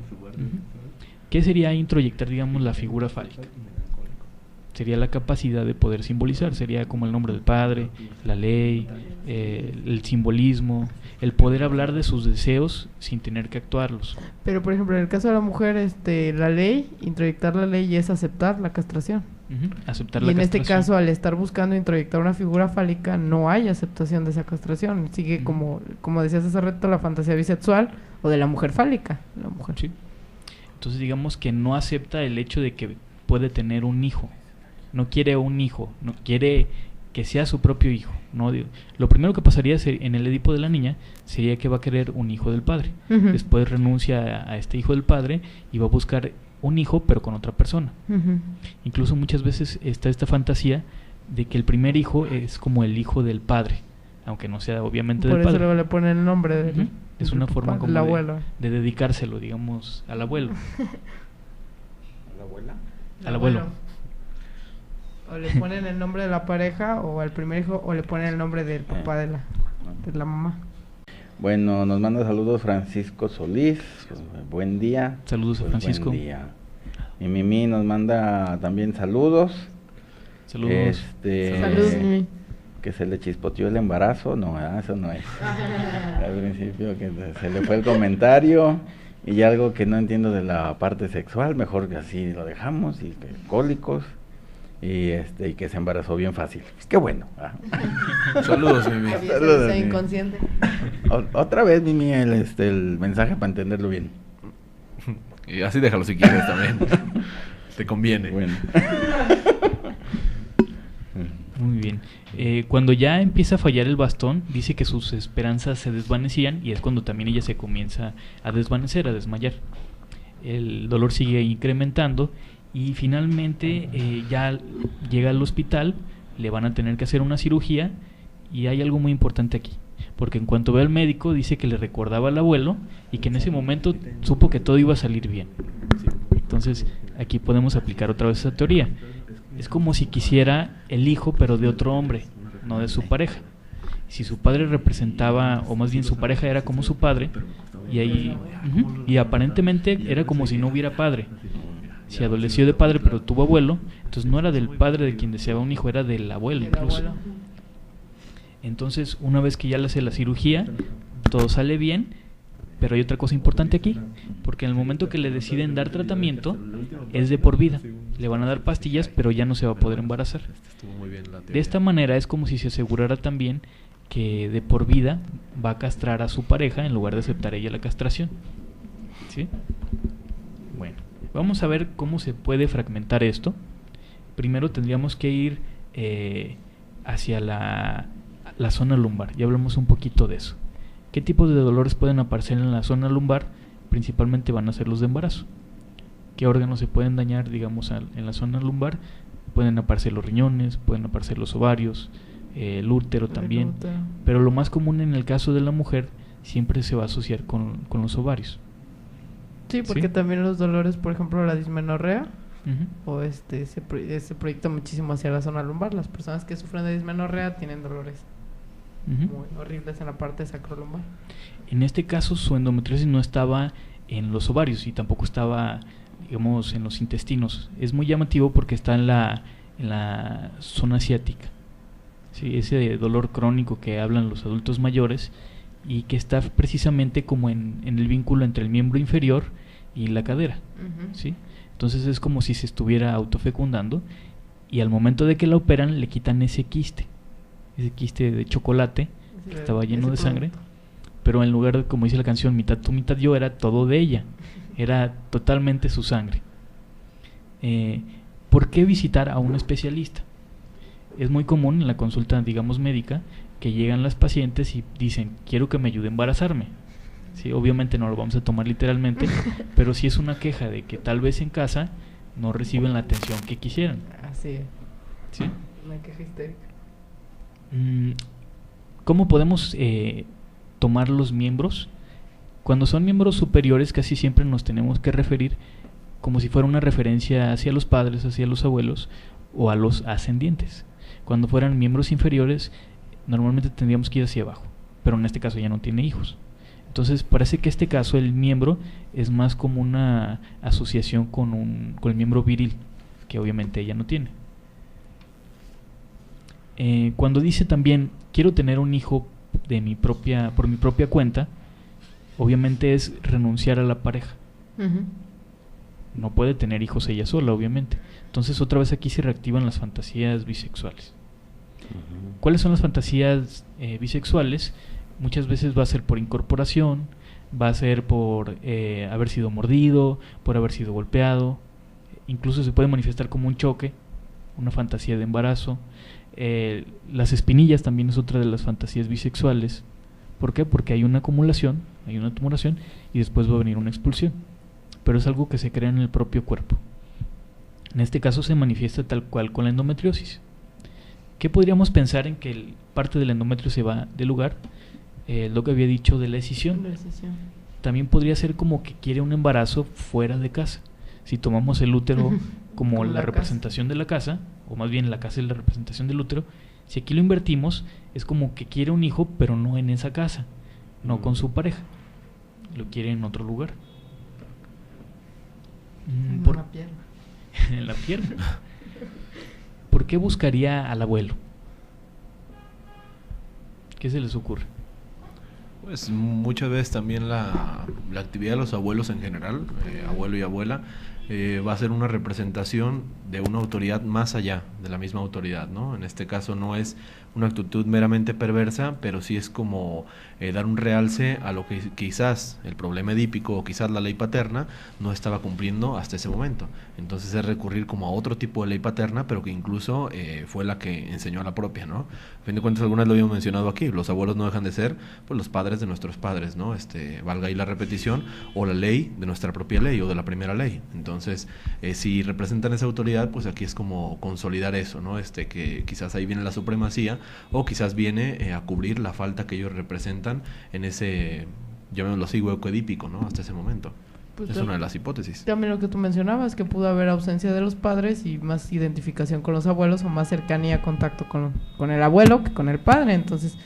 ¿Qué sería introyectar, digamos, la figura fálica? Sería la capacidad de poder simbolizar, sería como el nombre del padre, la ley, el simbolismo, el poder hablar de sus deseos sin tener que actuarlos. Pero por ejemplo, en el caso de la mujer, la ley, introyectar la ley es aceptar la castración. Aceptar y la en castración. este caso, al estar buscando introyectar una figura fálica, no hay aceptación de esa castración. Sigue como decías hace rato, la fantasía bisexual o de la mujer fálica. La mujer. Sí. Entonces digamos que no acepta el hecho de que puede tener un hijo. No quiere un hijo, no quiere que sea su propio hijo. No, lo primero que pasaría en el Edipo de la niña sería que va a querer un hijo del padre. Después renuncia a este hijo del padre y va a buscar un hijo pero con otra persona. Incluso muchas veces está esta fantasía de que el primer hijo es como el hijo del padre, aunque no sea obviamente del padre. Por eso luego le ponen el nombre de es una forma como de dedicárselo, digamos, al abuelo. ¿A la abuela? Al abuelo. O le ponen el nombre de la pareja o al primer hijo, o le ponen el nombre del papá de la mamá. Bueno, nos manda saludos Francisco Solís, pues, buen día. Saludos a Francisco. Buen día. Y Mimi nos manda también saludos. Saludos. Saludos, Mimi. Que se le chispoteó el embarazo, no, eso no es. Al principio que se le fue el comentario y algo que no entiendo de la parte sexual, mejor que así lo dejamos, y que cólicos. Y que se embarazó bien fácil. Pues qué bueno. Saludos, Mimi. Saludos, inconsciente. Otra vez, Mimi, el mensaje para entenderlo bien. Y así déjalo si quieres también. Te conviene. Bueno. Muy bien. Cuando ya empieza a fallar el bastón, dice que sus esperanzas se desvanecían, y es cuando también ella se comienza a desvanecer, a desmayar. El dolor sigue incrementando y finalmente ya llega al hospital, le van a tener que hacer una cirugía, y hay algo muy importante aquí, porque en cuanto ve al médico dice que le recordaba al abuelo y que en ese momento supo que todo iba a salir bien. Entonces aquí podemos aplicar otra vez esa teoría. Es como si quisiera el hijo pero de otro hombre, no de su pareja. Si su padre representaba, o más bien su pareja era como su padre, y ahí y aparentemente era como si no hubiera padre. Si adoleció de padre pero tuvo abuelo, entonces no era del padre de quien deseaba un hijo, era del abuelo incluso. Entonces, una vez que ya le hace la cirugía, todo sale bien, pero hay otra cosa importante aquí, porque en el momento que le deciden dar tratamiento, es de por vida. Le van a dar pastillas, pero ya no se va a poder embarazar. De esta manera es como si se asegurara también que de por vida va a castrar a su pareja en lugar de aceptar ella la castración. ¿Sí? Bueno, vamos a ver cómo se puede fragmentar esto. Primero tendríamos que ir hacia la zona lumbar. Ya hablamos un poquito de eso. ¿Qué tipos de dolores pueden aparecer en la zona lumbar? Principalmente van a ser los de embarazo. ¿Qué órganos se pueden dañar, digamos, en la zona lumbar? Pueden aparecer los riñones, pueden aparecer los ovarios, el útero también. Pero lo más común en el caso de la mujer siempre se va a asociar con los ovarios. Sí, porque también los dolores, por ejemplo, la dismenorrea, Uh-huh. o se proyecta muchísimo hacia la zona lumbar. Las personas que sufren de dismenorrea tienen dolores muy horribles en la parte sacrolumbar. En este caso, su endometriosis no estaba en los ovarios y tampoco estaba, digamos, en los intestinos. Es muy llamativo porque está en la zona ciática. Sí, ese dolor crónico que hablan los adultos mayores y que está precisamente como en el vínculo entre el miembro inferior y la cadera. Uh-huh. ¿Sí? Entonces es como si se estuviera autofecundando y al momento de que la operan le quitan ese quiste de chocolate que estaba lleno de sangre, pero en lugar de, como dice la canción, mitad tú, mitad yo, era todo de ella, era totalmente su sangre. ¿Por qué visitar a un especialista? Es muy común en la consulta, digamos, médica, que llegan las pacientes y dicen, quiero que me ayude a embarazarme. Sí, obviamente no lo vamos a tomar literalmente, pero sí es una queja de que tal vez en casa no reciben la atención que quisieran. Así es. ¿Sí? Una queja histérica. ¿Cómo podemos tomar los miembros? Cuando son miembros superiores casi siempre nos tenemos que referir como si fuera una referencia hacia los padres, hacia los abuelos o a los ascendientes. Cuando fueran miembros inferiores normalmente tendríamos que ir hacia abajo, pero en este caso ya no tiene hijos. Entonces parece que este caso el miembro es más como una asociación con el miembro viril, que obviamente ella no tiene. Cuando dice también quiero tener un hijo por mi propia cuenta, obviamente es renunciar a la pareja. Uh-huh. No puede tener hijos ella sola, obviamente. Entonces otra vez aquí se reactivan las fantasías bisexuales. Uh-huh. ¿Cuáles son las fantasías bisexuales? Muchas veces va a ser por incorporación, va a ser por haber sido mordido, por haber sido golpeado, incluso se puede manifestar como un choque, una fantasía de embarazo. Las espinillas también es otra de las fantasías bisexuales. ¿Por qué? Porque hay una acumulación, hay una tumoración y después va a venir una expulsión, pero es algo que se crea en el propio cuerpo. En este caso se manifiesta tal cual con la endometriosis. ¿Qué podríamos pensar en que parte del endometrio se va del lugar? Lo que había dicho de la escisión. También podría ser como que quiere un embarazo fuera de casa. Si tomamos el útero como la representación de la casa, o más bien la casa es la representación del útero, si aquí lo invertimos, es como que quiere un hijo, pero no en esa casa, no con su pareja, lo quiere en otro lugar. En la pierna. En la pierna. ¿Por qué buscaría al abuelo? ¿Qué se les ocurre? Pues muchas veces también la actividad de los abuelos en general, abuelo y abuela, va a ser una representación de una autoridad más allá de la misma autoridad, ¿no? En este caso no es una actitud meramente perversa, pero sí es como dar un realce a lo que quizás el problema edípico o quizás la ley paterna no estaba cumpliendo hasta ese momento. Entonces es recurrir como a otro tipo de ley paterna, pero que incluso fue la que enseñó a la propia, ¿no? A fin de cuentas, algunas lo habíamos mencionado aquí, los abuelos no dejan de ser pues los padres de nuestros padres, ¿no? Valga ahí la repetición, o la ley de nuestra propia ley o de la primera ley. Entonces, si representan esa autoridad, pues aquí es como consolidar eso, ¿no? Que quizás ahí viene la supremacía, o quizás viene a cubrir la falta que ellos representan en ese, llamémoslo así, hueco edípico, ¿no? Hasta ese momento. Pues es una de las hipótesis. También lo que tú mencionabas, que pudo haber ausencia de los padres y más identificación con los abuelos o más cercanía, contacto con el abuelo que con el padre. Entonces,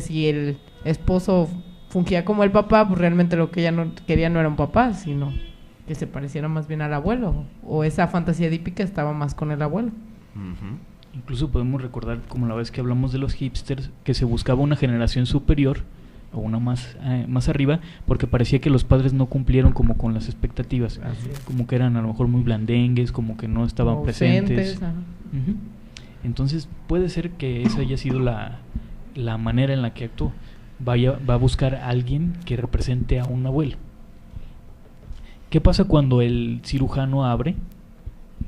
si el esposo fungía como el papá, pues realmente lo que ella no quería no era un papá, sino que se pareciera más bien al abuelo, o esa fantasía edípica estaba más con el abuelo. Uh-huh. Incluso podemos recordar, como la vez que hablamos de los hipsters, que se buscaba una generación superior o una más arriba, porque parecía que los padres no cumplieron como con las expectativas, como que eran a lo mejor muy blandengues, como que no estaban presentes. Entonces puede ser que esa haya sido la manera en la que actuó. Va a buscar a alguien que represente a un abuelo. ¿Qué pasa cuando el cirujano abre,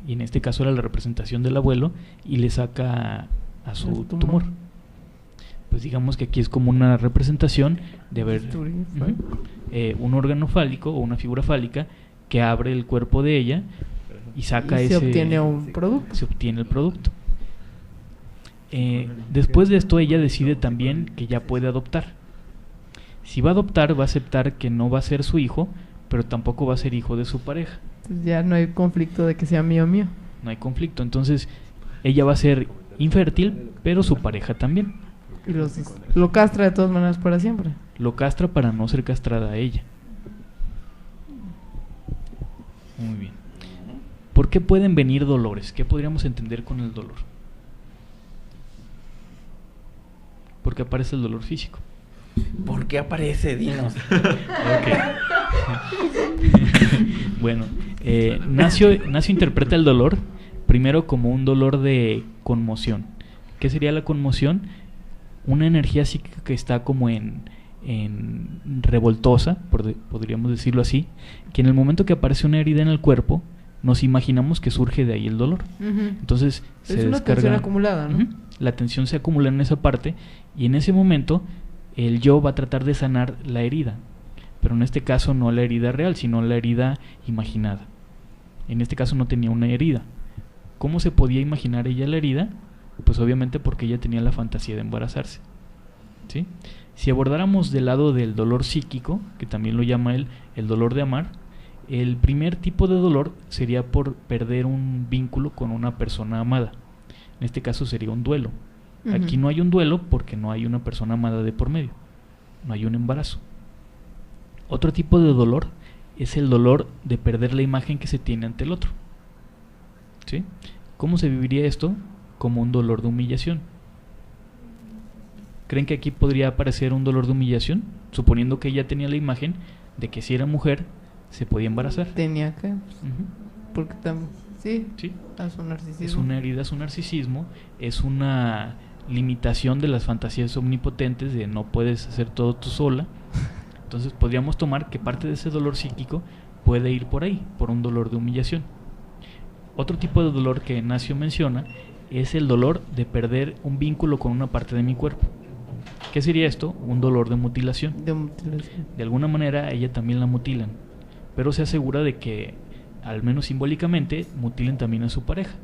y en este caso era la representación del abuelo, y le saca a su tumor? Pues digamos que aquí es como una representación de haber un órgano fálico o una figura fálica que abre el cuerpo de ella y saca se obtiene un producto. Se obtiene el producto. Después de esto ella decide también que ya puede adoptar. Si va a adoptar, va a aceptar que no va a ser su hijo, pero tampoco va a ser hijo de su pareja. Entonces ya no hay conflicto de que sea mío. No hay conflicto, entonces ella va a ser infértil, pero su pareja también. Y lo castra de todas maneras para siempre. Lo castra para no ser castrada a ella. Muy bien. ¿Por qué pueden venir dolores? ¿Qué podríamos entender con el dolor? ¿Por qué aparece el dolor físico? ¿Por qué aparece? Dinos. Bueno, Nacio interpreta el dolor primero como un dolor de conmoción. ¿Qué sería la conmoción? Una energía psíquica que está como en revoltosa, podríamos decirlo así, que en el momento que aparece una herida en el cuerpo, nos imaginamos que surge de ahí el dolor. Entonces se es una descarga, tensión acumulada, ¿no? La tensión se acumula en esa parte y en ese momento el yo va a tratar de sanar la herida, pero en este caso no la herida real, sino la herida imaginada. En este caso no tenía una herida. ¿Cómo se podía imaginar ella la herida? Pues obviamente porque ella tenía la fantasía de embarazarse, ¿sí? Si abordáramos del lado del dolor psíquico, que también lo llama él el dolor de amar, el primer tipo de dolor sería por perder un vínculo con una persona amada. En este caso sería un duelo. Aquí no hay un duelo porque no hay una persona amada de por medio, no hay un embarazo. Otro tipo de dolor es el dolor de perder la imagen que se tiene ante el otro, ¿sí? ¿Cómo se viviría esto? Como un dolor de humillación. ¿Creen que aquí podría aparecer un dolor de humillación? Suponiendo que ella tenía la imagen de que si era mujer se podía embarazar. Tenía que, porque también, sí, a su narcisismo. Es una herida a su narcisismo, es una limitación de las fantasías omnipotentes de no puedes hacer todo tú sola. Entonces podríamos tomar que parte de ese dolor psíquico puede ir por ahí, por un dolor de humillación. Otro tipo de dolor que Nacio menciona es el dolor de perder un vínculo con una parte de mi cuerpo. ¿Qué sería esto? Un dolor de mutilación. De alguna manera ella también la mutilan, pero se asegura de que, al menos simbólicamente, mutilen también a su pareja,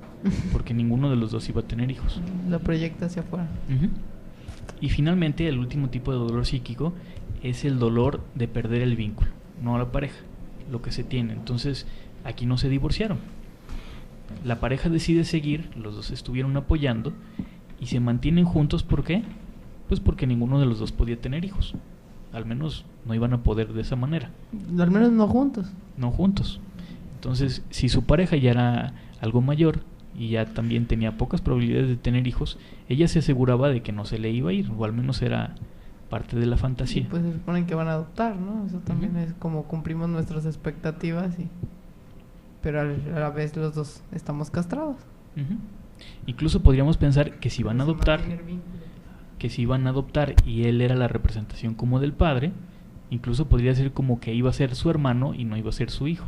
porque ninguno de los dos iba a tener hijos. La proyecta hacia afuera. Y finalmente, el último tipo de dolor psíquico es el dolor de perder el vínculo, no a la pareja, lo que se tiene. Entonces, aquí no se divorciaron. La pareja decide seguir, los dos estuvieron apoyando y se mantienen juntos. ¿Por qué? Pues porque ninguno de los dos podía tener hijos. Al menos no iban a poder de esa manera. Al menos no juntos. No juntos. Entonces, si su pareja ya era algo mayor y ya también tenía pocas probabilidades de tener hijos, ella se aseguraba de que no se le iba a ir, o al menos era parte de la fantasía. Pues se suponen que van a adoptar, ¿no? Eso también es como cumplimos nuestras expectativas, pero a la vez los dos estamos castrados. Incluso podríamos pensar que si van a adoptar, y él era la representación como del padre, incluso podría ser como que iba a ser su hermano y no iba a ser su hijo.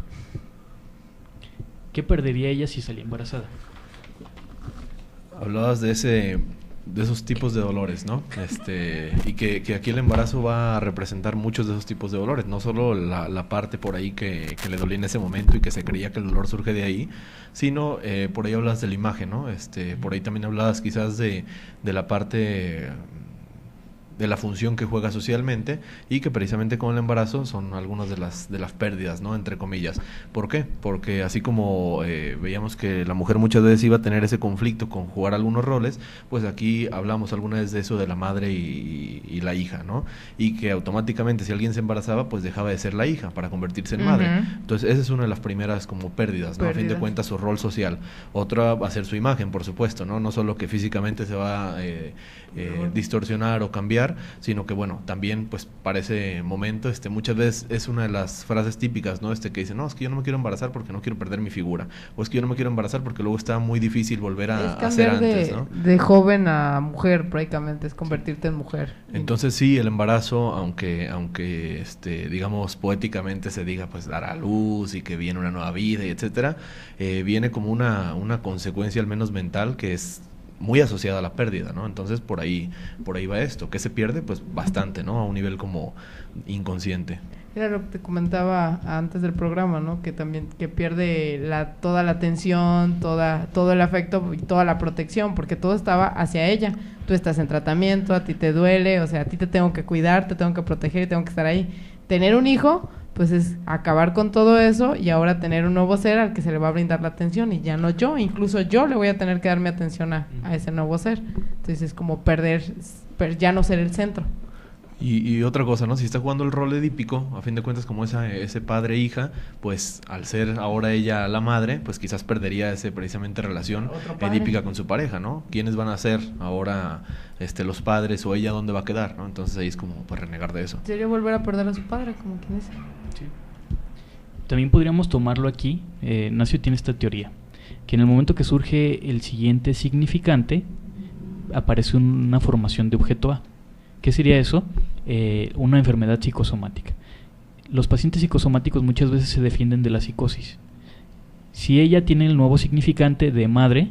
¿Qué perdería ella si salía embarazada? Hablabas de esos tipos de dolores, ¿no? Y que aquí el embarazo va a representar muchos de esos tipos de dolores, no solo la parte por ahí que le dolía en ese momento y que se creía que el dolor surge de ahí, sino por ahí hablas de la imagen, ¿no? Por ahí también hablabas quizás de la parte la función que juega socialmente, y que precisamente con el embarazo son algunas de las pérdidas, ¿no? Entre comillas. ¿Por qué? Porque así como veíamos que la mujer muchas veces iba a tener ese conflicto con jugar algunos roles, pues aquí hablamos alguna vez de eso de la madre y la hija, ¿no? Y que automáticamente si alguien se embarazaba, pues dejaba de ser la hija para convertirse en madre. Entonces esa es una de las primeras como pérdidas, ¿no? A fin de cuentas su rol social. Otra va a ser su imagen, por supuesto, ¿no? No solo que físicamente se va a distorsionar o cambiar, sino que bueno, también pues para ese momento muchas veces es una de las frases típicas, ¿no? Que dice, no, es que yo no me quiero embarazar porque no quiero perder mi figura, o es que yo no me quiero embarazar porque luego está muy difícil volver a ser antes, ¿no? De joven a mujer prácticamente, es convertirte en mujer. Entonces sí, el embarazo, aunque digamos poéticamente se diga pues dar a luz y que viene una nueva vida y etcétera, viene como una consecuencia al menos mental que es muy asociada a la pérdida, ¿no? Entonces por ahí va esto. ¿Qué se pierde? Pues bastante, ¿no? A un nivel como inconsciente. Era lo que te comentaba antes del programa, ¿no? Que también que pierde toda la atención, todo el afecto y toda la protección, porque todo estaba hacia ella. Tú estás en tratamiento, a ti te duele, o sea, a ti te tengo que cuidar, te tengo que proteger y tengo que estar ahí. Tener un hijo, pues es acabar con todo eso y ahora tener un nuevo ser al que se le va a brindar la atención y ya no yo, incluso yo le voy a tener que dar mi atención a ese nuevo ser. Entonces es como ya no ser el centro. Y otra cosa, ¿no? Si está jugando el rol edípico, a fin de cuentas como ese padre-hija, pues al ser ahora ella la madre, pues quizás perdería ese precisamente relación edípica con su pareja, ¿no? ¿Quiénes van a ser ahora los padres o ella dónde va a quedar, ¿no? Entonces ahí es como pues renegar de eso. Sería volver a perder a su padre, como quien dice. Sí. También podríamos tomarlo aquí, Nacio tiene esta teoría, que en el momento que surge el siguiente significante, aparece una formación de objeto A. ¿Qué sería eso? Una enfermedad psicosomática. Los pacientes psicosomáticos muchas veces se defienden de la psicosis. Si ella tiene el nuevo significante de madre,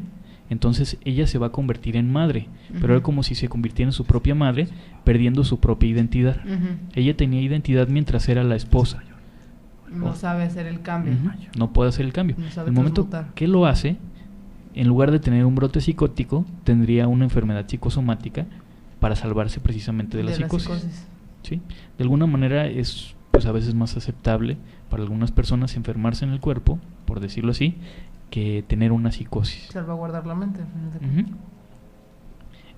entonces ella se va a convertir en madre, pero era como si se convirtiera en su propia madre, perdiendo su propia identidad. Ella tenía identidad mientras era la esposa. No sabe hacer el cambio. No puede hacer el cambio. No sabe el momento que lo hace, en lugar de tener un brote psicótico, tendría una enfermedad psicosomática para salvarse precisamente de la psicosis. ¿Sí? De alguna manera es pues a veces más aceptable para algunas personas enfermarse en el cuerpo, por decirlo así, que tener una psicosis. Salvaguardar la mente.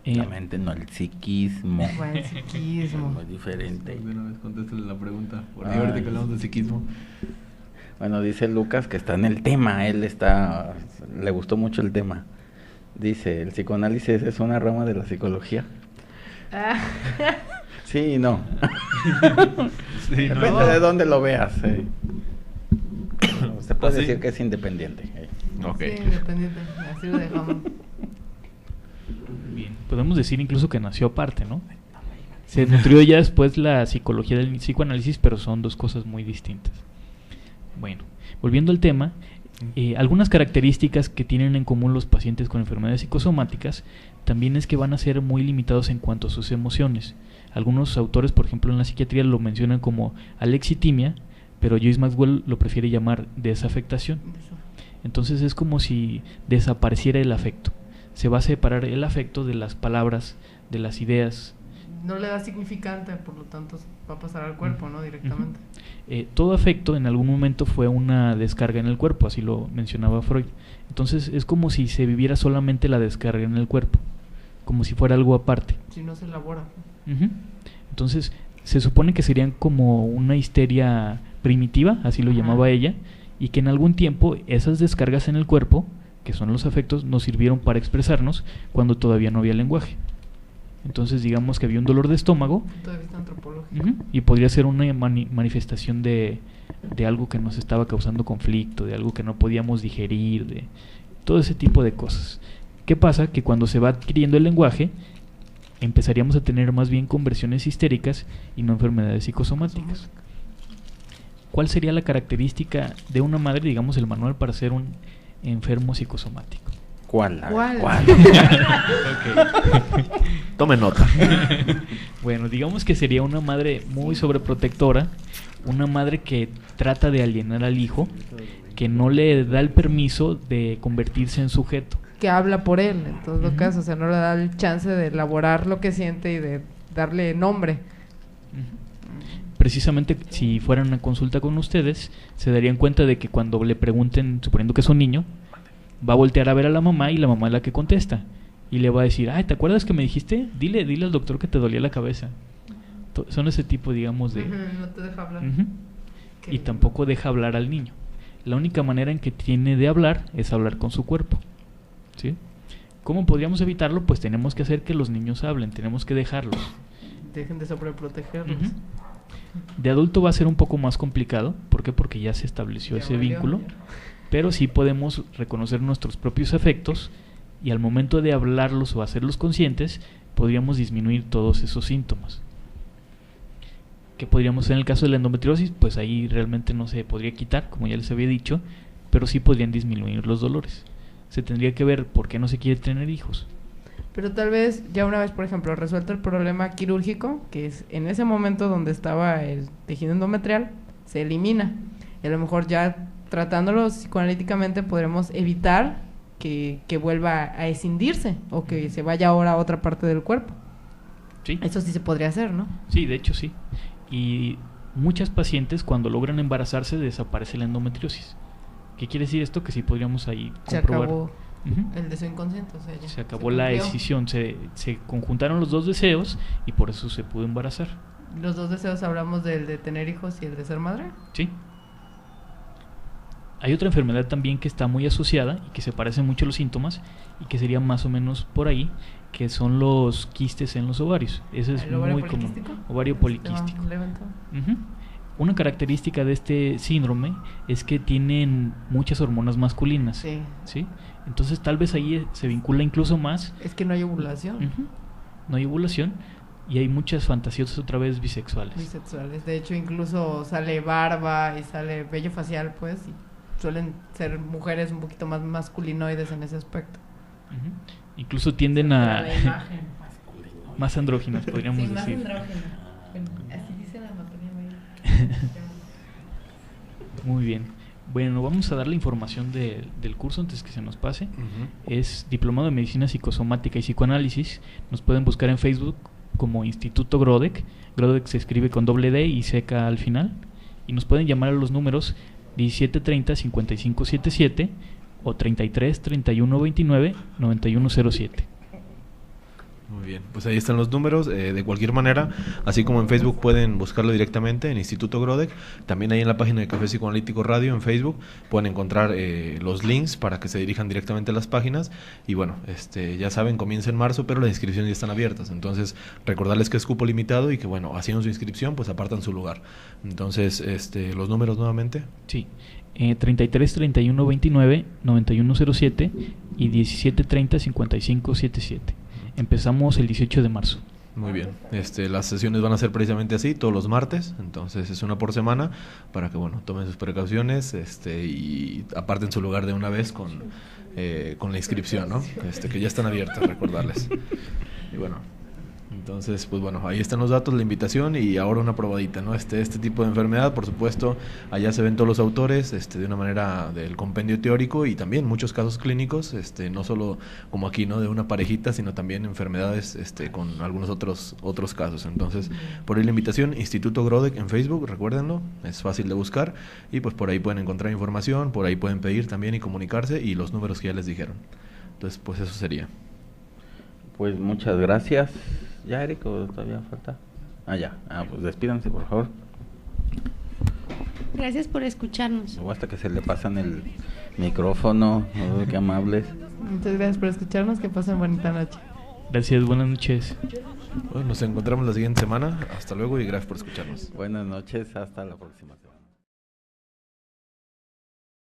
La mente, no el psiquismo. Bueno, el psiquismo. Muy diferente. Una vez contéstale la pregunta, por ahí ahorita que hablamos de psiquismo. Bueno, dice Lucas que está en el tema, le gustó mucho el tema. Dice, ¿el psicoanálisis es una rama de la psicología? Sí y no. Sí, depende de dónde lo veas. Se puede decir que es independiente. Okay. Sí, independiente. Así lo dejamos. Bien, podemos decir incluso que nació aparte, ¿no? Se nutrió ya después la psicología del psicoanálisis, pero son dos cosas muy distintas. Bueno, volviendo al tema, algunas características que tienen en común los pacientes con enfermedades psicosomáticas también es que van a ser muy limitados en cuanto a sus emociones. Algunos autores, por ejemplo en la psiquiatría, lo mencionan como alexitimia, pero Joyce Maxwell lo prefiere llamar desafectación. Entonces es como si desapareciera el afecto. Se va a separar el afecto de las palabras, de las ideas. No le da significante, por lo tanto va a pasar al cuerpo, ¿no? Directamente. Todo afecto en algún momento fue una descarga en el cuerpo, así lo mencionaba Freud. Entonces es como si se viviera solamente la descarga en el cuerpo, como si fuera algo aparte. Si no se elabora. Entonces se supone que serían como una histeria primitiva, así lo llamaba ella, y que en algún tiempo esas descargas en el cuerpo, que son los afectos, nos sirvieron para expresarnos cuando todavía no había lenguaje. Entonces digamos que había un dolor de estómago y podría ser una manifestación de algo que nos estaba causando conflicto, de algo que no podíamos digerir, de todo ese tipo de cosas. ¿Qué pasa? Que cuando se va adquiriendo el lenguaje empezaríamos a tener más bien conversiones histéricas y no enfermedades psicosomáticas. ¿Cuál sería la característica de una madre, digamos el manual para ser un enfermo psicosomático? ¿Cuál? Tome nota. Bueno, digamos que sería una madre muy sobreprotectora, una madre que trata de alienar al hijo, que no le da el permiso de convertirse en sujeto. Que habla por él, en todo caso, o sea, no le da el chance de elaborar lo que siente y de darle nombre. Precisamente si fueran una consulta con ustedes, se darían cuenta de que cuando le pregunten, suponiendo que es un niño, va a voltear a ver a la mamá y la mamá es la que contesta. Y le va a decir, ay, ¿te acuerdas que me dijiste? Dile al doctor que te dolía la cabeza. Son ese tipo, digamos, de... No te deja hablar. Y tampoco deja hablar al niño. La única manera en que tiene de hablar es hablar con su cuerpo. ¿Sí? ¿Cómo podríamos evitarlo? Pues tenemos que hacer que los niños hablen, tenemos que dejarlos. Dejen de sobreprotegerlos. De adulto va a ser un poco más complicado. ¿Por qué? Porque ya se estableció ese vínculo. Pero sí podemos reconocer nuestros propios afectos y al momento de hablarlos o hacerlos conscientes, podríamos disminuir todos esos síntomas. ¿Qué podríamos hacer en el caso de la endometriosis? Pues ahí realmente no se podría quitar, como ya les había dicho, pero sí podrían disminuir los dolores. Se tendría que ver por qué no se quiere tener hijos. Pero tal vez ya una vez, por ejemplo, resuelto el problema quirúrgico, que es en ese momento donde estaba el tejido endometrial, se elimina. Y a lo mejor ya tratándolo psicoanalíticamente podremos evitar que vuelva a escindirse o que se vaya ahora a otra parte del cuerpo. Sí. Eso sí se podría hacer, ¿no? Sí, de hecho sí. Y muchas pacientes cuando logran embarazarse desaparece la endometriosis. ¿Qué quiere decir esto? Que sí podríamos ahí comprobar. Se acabó el deseo inconsciente, o sea, ya se acabó la decisión, se conjuntaron los dos deseos y por eso se pudo embarazar. ¿Los dos deseos hablamos del de tener hijos y el de ser madre? Sí. Hay otra enfermedad también que está muy asociada y que se parecen mucho los síntomas y que sería más o menos por ahí, que son los quistes en los ovarios. Ese es muy común. Ovario poliquístico. Una característica de este síndrome es que tienen muchas hormonas masculinas. Sí. ¿Sí? Entonces tal vez ahí se vincula incluso más. Es que no hay ovulación. No hay ovulación y hay muchas fantasías otra vez bisexuales. De hecho, incluso sale barba y sale vello facial, pues, y suelen ser mujeres un poquito más masculinoides en ese aspecto. Incluso tienden a más andróginas, podríamos decir. Más andróginas. Bueno, así dice la anatomía. Muy bien. Bueno, vamos a dar la información del curso antes que se nos pase. Es Diplomado de Medicina Psicosomática y Psicoanálisis. Nos pueden buscar en Facebook como Instituto Grodek. Grodek se escribe con doble D y seca al final. Y nos pueden llamar a los números 1730-5577 o 33-3129-9107. Muy bien, pues ahí están los números. De cualquier manera, así como en Facebook pueden buscarlo directamente en Instituto Grodek, también ahí en la página de Café Psicoanalítico Radio en Facebook pueden encontrar los links para que se dirijan directamente a las páginas. Y bueno, ya saben, comienza en marzo, pero las inscripciones ya están abiertas. Entonces, recordarles que es cupo limitado y que bueno, haciendo su inscripción, pues apartan su lugar. Entonces, los números nuevamente. Sí. 33 31 29 9107 y 17 30 55 77. Empezamos el 18 de marzo. Muy bien. Las sesiones van a ser precisamente así, todos los martes, entonces es una por semana para que bueno, tomen sus precauciones y aparten su lugar de una vez con la inscripción, ¿no? Que ya están abiertas, recordarles. Y bueno, entonces, pues bueno, ahí están los datos, la invitación y ahora una probadita, ¿no? Este tipo de enfermedad, por supuesto, allá se ven todos los autores, de una manera del compendio teórico y también muchos casos clínicos, no solo como aquí, ¿no? De una parejita, sino también enfermedades, con algunos otros casos. Entonces, por ahí la invitación, Instituto Grodek en Facebook, recuérdenlo, es fácil de buscar y pues por ahí pueden encontrar información, por ahí pueden pedir también y comunicarse y los números que ya les dijeron. Entonces, pues eso sería. Pues muchas gracias. ¿Ya, Eric, o todavía falta? Ya. Pues despídanse, por favor. Gracias por escucharnos. O hasta que se le pasan el micrófono, qué amables. Muchas gracias por escucharnos, que pasen bonita noche. Gracias, buenas noches. Bueno, nos encontramos la siguiente semana. Hasta luego y gracias por escucharnos. Buenas noches, hasta la próxima semana.